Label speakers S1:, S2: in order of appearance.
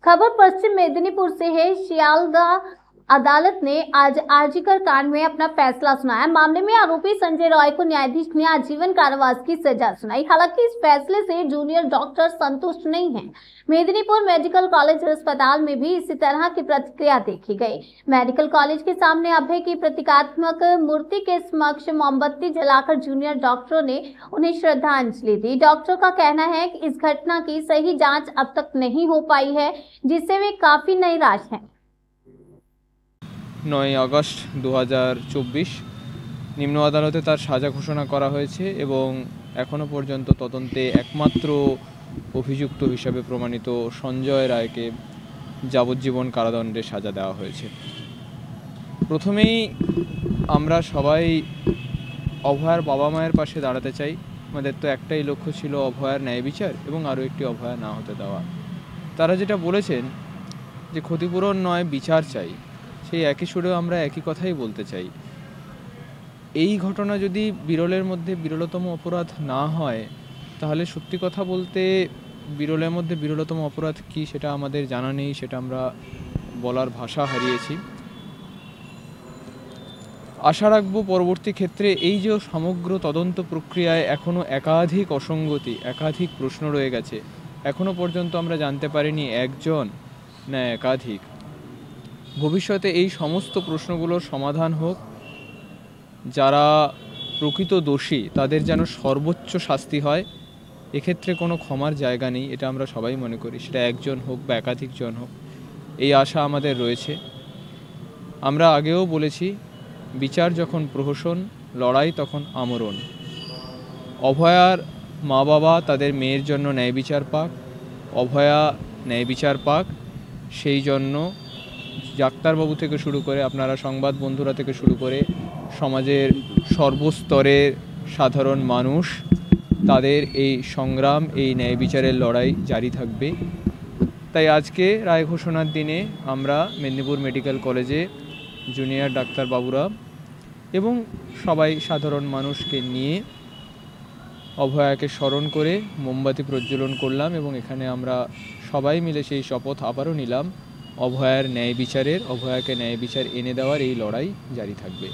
S1: खबर पश्चिम मेदिनीपुर से है। सियालदह अदालत ने आज आरजीकर कांड में अपना फैसला सुनाया। मामले में आरोपी संजय रॉय को न्यायाधीश ने आजीवन कारावास की सजा सुनाई। हालांकि इस फैसले से जूनियर डॉक्टर संतुष्ट नहीं हैं। मेदिनीपुर मेडिकल कॉलेज अस्पताल में भी इसी तरह की प्रतिक्रिया देखी गई। मेडिकल कॉलेज के सामने अभय की प्रतीकात्मक मूर्ति के समक्ष मोमबत्ती जलाकर जूनियर डॉक्टरों ने उन्हें श्रद्धांजलि दी। डॉक्टर का कहना है कि इस घटना की सही जांच अब तक नहीं हो पाई है, जिससे वे काफी निराश हैं।
S2: 9 আগস্ট 2024 নিম্ন আদালতে তার সাজা ঘোষণা করা হয়েছে এবং এখনো পর্যন্ত তদন্তে একমাত্র অভিযুক্ত হিসেবে প্রমাণিত সঞ্জয় রায়কে যাবজ্জীবন কারাদণ্ডের সাজা দেওয়া হয়েছে। প্রথমেই আমরা সবাই অভয়ার বাবা মায়ের পাশে দাঁড়াতে চাই। আমাদের তো একটাই লক্ষ্য ছিল অভয়ার ন্যায় বিচার এবং আরও একটি অভয়া না হতে দেওয়া। তারা যেটা বলেছেন যে ক্ষতিপূরণ নয় বিচার চাই, সেই একই সুরেও আমরা একই কথাই বলতে চাই। এই ঘটনা যদি বিরলের মধ্যে বিরলতম অপরাধ না হয়, তাহলে সত্যি কথা বলতে বিরলের মধ্যে বিরলতম অপরাধ কি সেটা আমাদের জানা নেই, সেটা আমরা বলার ভাষা হারিয়েছি। আশা রাখবো পরবর্তী ক্ষেত্রে এই যে সমগ্র তদন্ত প্রক্রিয়ায় এখনও একাধিক অসঙ্গতি, একাধিক প্রশ্ন রয়ে গেছে, এখনও পর্যন্ত আমরা জানতে পারিনি একজন না একাধিক। ভবিষ্যতে এই সমস্ত প্রশ্নগুলোর সমাধান হোক, যারা প্রকৃত দোষী তাদের যেন সর্বোচ্চ শাস্তি হয়। এক্ষেত্রে কোনো ক্ষমার জায়গা নেই, এটা আমরা সবাই মনে করি, সেটা একজন হোক বা একাধিকজন হোক। এই আশা আমাদের রয়েছে। আমরা আগেও বলেছি, বিচার যখন প্রহসন, লড়াই তখন আমরণ। অভয়ার মা বাবা তাদের মেয়ের জন্য ন্যায় বিচার পাক, অভয়া ন্যায় বিচার পাক, সেই জন্য ডাক্তারবাবু থেকে শুরু করে আপনারা সংবাদ বন্ধুরা থেকে শুরু করে সমাজের সর্বস্তরের সাধারণ মানুষ, তাদের এই সংগ্রাম, এই ন্যায় বিচারের লড়াই জারি থাকবে। তাই আজকে রায় ঘোষণার দিনে আমরা মেদিনীপুর মেডিকেল কলেজে জুনিয়র ডাক্তারবাবুরা এবং সবাই সাধারণ মানুষকে নিয়ে অভয়াকে স্মরণ করে মোমবাতি প্রজ্বলন করলাম এবং এখানে আমরা সবাই মিলে সেই শপথ আবারও নিলাম, অভয়ার ন্যায় বিচারের, অভয়াকে ন্যায় বিচার এনে দেওয়ার এই লড়াই জারি থাকবে।